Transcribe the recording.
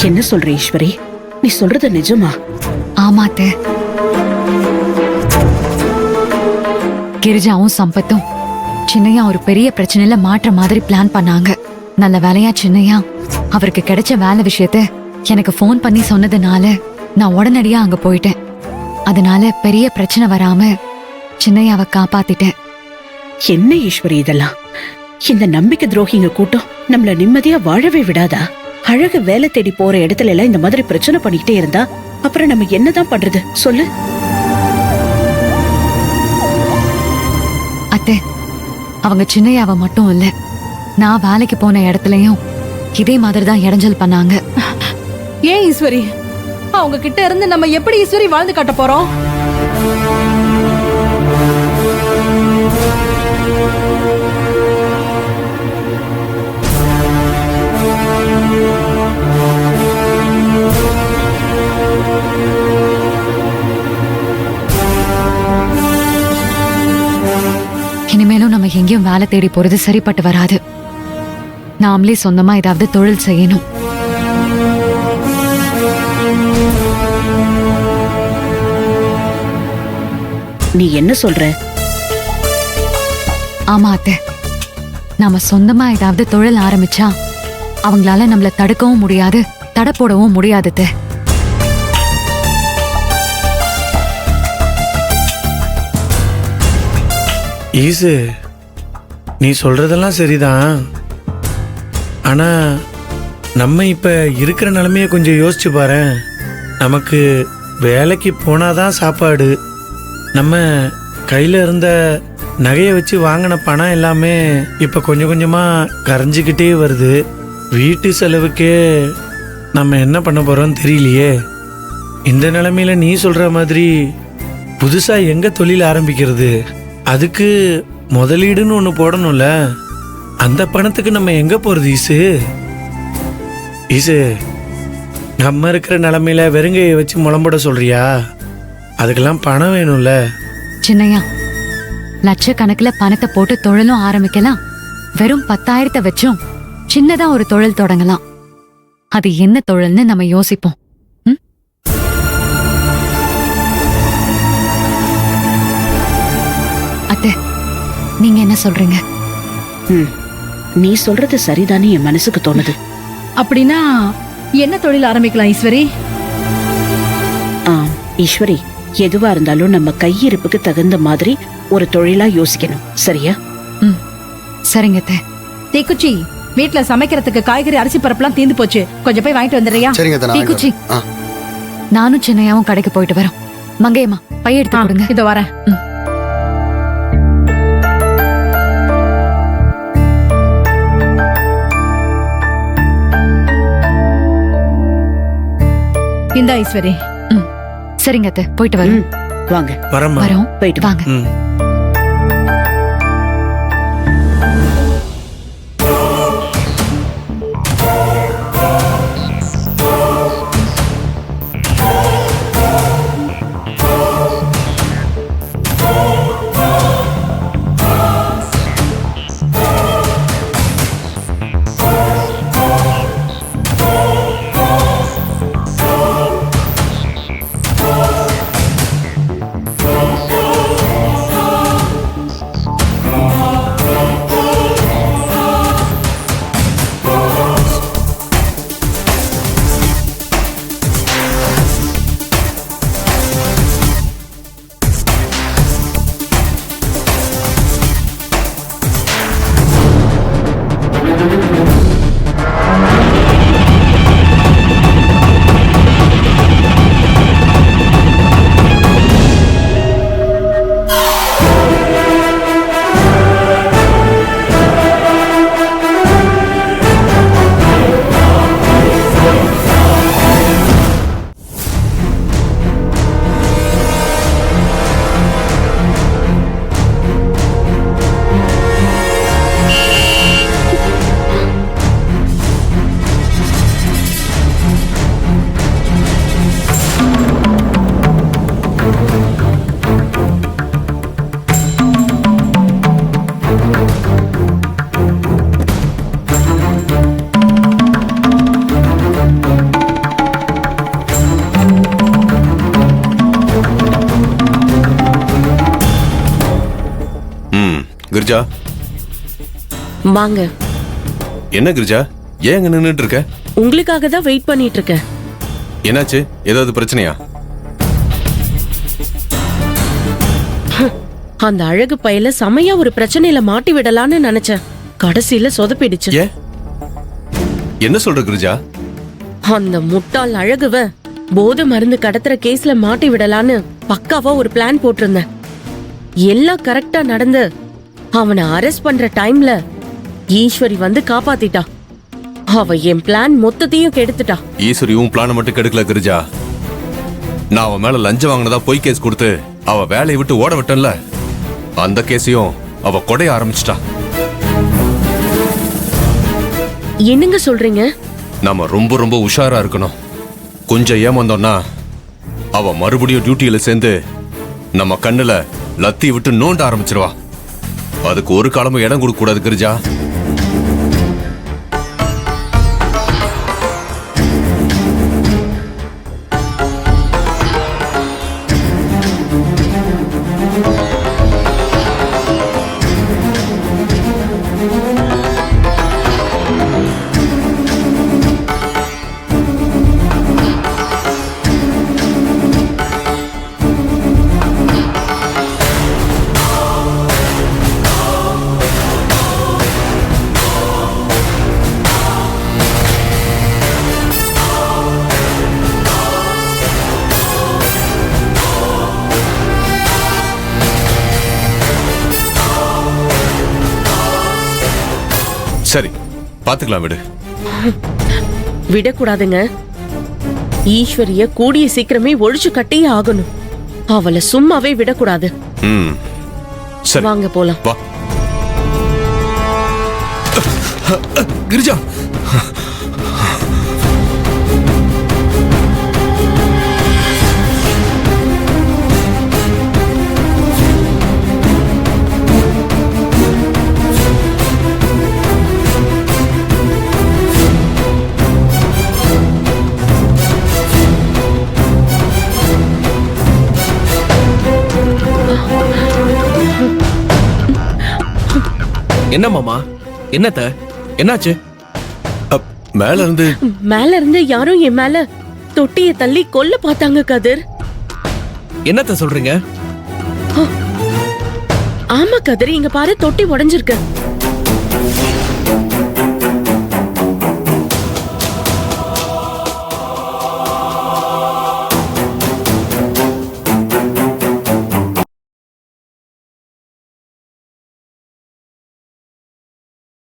என்ன சொல்ற ஈஸ்வரி? நீ சொல்றது நிஜமா? ஆமாத்த. கிரிஜாவும் சம்பத்தும் சின்னையா ஒரு பெரிய பிரச்சனையில மாற்ற மாதிரி பிளான் பண்ணாங்க. நல்ல வேலையா சின்னையா அவருக்கு கிடைச்ச வேலை விஷயத்த எனக்கு ஃபோன் பண்ணி சொன்னதுனால நான் உடனடியா அங்க போயிட்டேன். அதனால பெரிய பிரச்சனை வராம சின்னையாவை காப்பாத்திட்டேன். என்ன ஈஸ்வரி இதெல்லாம்? இந்த நம்பிக்கை துரோகிங்க கூட்டம் நம்மள நிம்மதியா வாழவே விடாதா? அழகு வேலை தேடி போற இடத்துல எல்லாம் இந்த மாதிரி பிரச்சனை பண்ணிக்கிட்டே இருந்தா அப்புறம் நம்ம என்னதான் பண்றது சொல்லு? அத்தை, அவங்க சின்னையாவை மட்டும் இல்ல, நான் வேலைக்கு போன இடத்துலயும் இதே மாதிரிதான் இடைஞ்சல் பண்ணாங்க. ஏன் ஈஸ்வரி? அவங்க கிட்ட இருந்து நம்ம எப்படி ஈஸ்வரி வாழ்ந்து காட்ட போறோம்? இனிமேலும் நம்ம எங்கேயும் வேலை தேடி போறது சரிப்பட்டு வராது. நாமளே சொந்தமா ஏதாவது தொழில் செய்யணும். நீ என்ன சொல்ற? ஆமா அத்தை, நாம சொந்தமா ஏதாவது தொழில் ஆரம்பிச்சா அவங்களால நம்மள தடுக்கவும் முடியாது, தடை போடவும் முடியாது அத்தை. ஈசு, நீ சொல்றதெல்லாம் சரிதான். ஆனா நம்ம இப்ப இருக்கிற நிலைமைய கொஞ்சம் யோசிச்சு பாரு. நமக்கு வேலைக்கு போனாதான் சாப்பாடு. நம்ம கையில இருந்த நகையை வச்சு வாங்கின பணம் எல்லாமே இப்ப கொஞ்சம் கொஞ்சமா கரைஞ்சிக்கிட்டே வருது. வீட்டு செலவுக்கே நம்ம என்ன பண்ண போறோம்னு தெரியலையே. இந்த நிலைமையில நீ சொல்ற மாதிரி புதுசா எங்க தொழில் ஆரம்பிக்கிறது? அதுக்கு முதலீடுன்னு ஒன்று போடணும்ல. அந்த பணத்துக்கு நம்ம எங்க போறது ஈசு? ஈசு, நம்ம இருக்கிற நிலைமையில வெறுங்கையை வச்சு முளம்போட சொல்றியா? அதுக்கெல்லாம் பணம் வேணும்ல. சின்னையா, லட்சக்கணக்குல பணத்தை போட்டு தொழிலும் ஆரம்பிக்கலாம். வெறும் 10,000 வச்சும் சின்னதா ஒரு தொழில் தொடங்கலாம். அது என்ன தொழில்னு நம்ம யோசிப்போம். அத்தை, நீங்க என்ன சொல்றீங்க? நீ சொல்றது சரிதானே என் மனசுக்கு தோணுது. அப்படின்னா என்ன தொழில் ஆரம்பிக்கலாம் ஈஸ்வரி? ஈஸ்வரி, எதுவா இருந்தாலும் நம்ம கையிருப்புக்கு தகுந்த மாதிரி ஒரு தொழிலா யோசிக்கணும், சரியா? சரிங்க அத்தை. தீக்குச்சி, வீட்டுல சமைக்கிறதுக்கு காய்கறி அரிசி பருப்புலாம் தீந்து போச்சு, கொஞ்சம் போய் வாங்கிட்டு வந்துடுறியா? தீக்குச்சி, நானும் சின்னையாவும் கடைக்கு போயிட்டு வரோம். மங்கையம்மா, பைய எடுத்து கொடுங்க. இதோ வரேன். இந்தா ஈஸ்வரி. சரிங்க அத்தை, போயிட்டு வரோம். வாங்க. வரோம், போயிட்டு வாங்க. கிரிஜா, வாங்க. என்ன கிரிஜா, ஏன் அங்க நின்னுட்டு இருக்க? உங்களுக்காக தான் வெயிட் பண்ணிட்டு இருக்கேன். என்னாச்சு? ஏதாவது பிரச்சனையா? அந்த அழகு பையல செமையா ஒரு பிரச்சனையில மாட்டி விடலான்னு நினைச்சேன். கடைசியில சொதப்பிடுச்சு. ஏன்? என்ன சொல்ற கிரிஜா? அந்த முட்டாள் அழகுவ போதை மருந்து கடத்துற கேஸ்ல மாட்டி விடலான்னு பக்காவா ஒரு பிளான் போட்டிருந்தேன். எல்லாம் கரெக்டா நடந்து அவனை அரெஸ்ட் பண்ற டைம்ல ஈஸ்வரி வந்து காப்பாத்திட்டா. அவ என் பிளான் மொத்தத்தையும் கெடுத்துட்டா. ஈஸ்வரி உன் பிளான மட்டும் கெடுக்கல கிரிஜா. நான் அவன் மேல லஞ்சம் வாங்கினதா பொய் கேஸ் கொடுத்து அவ வேலையை விட்டு ஓட விட்டன்ல, அந்த கேஸையும் அவ கொடைய ஆரம்பிச்சிட்டா. என்னங்க சொல்றீங்க? நாம ரொம்ப ரொம்ப உஷாரா இருக்கணும். கொஞ்சம் ஏமாந்தோம்னா அவ மறுபடியும் டியூட்டியில சேர்ந்து நம்ம கண்ணுல லத்தி விட்டு நோண்ட ஆரம்பிச்சிருவா. அதுக்கு ஒரு காலமும் இடம் கொடுக்க கூடாது கிரிஜா. சரி, பாத்துக்கலாம், விடு. விடக்கூடாதுங்க. ஈஸ்வரிய கூடிய சீக்கிரமே ஒழிச்சு கட்டியே ஆகணும். அவளை சும்மாவே விடக்கூடாது. சரி, வாங்க போலாம். வா கிரிஜா. என்ன மாமா, என்னத்த, என்னாச்சு? மேல இருந்து யாரும் என் மேல தொட்டிய தள்ளி கொல்ல பார்த்தாங்க கதிர். என்னத்த சொல்றீங்க? ஆமா கதிர், இங்க பாரு, தொட்டி உடைஞ்சிருக்கு.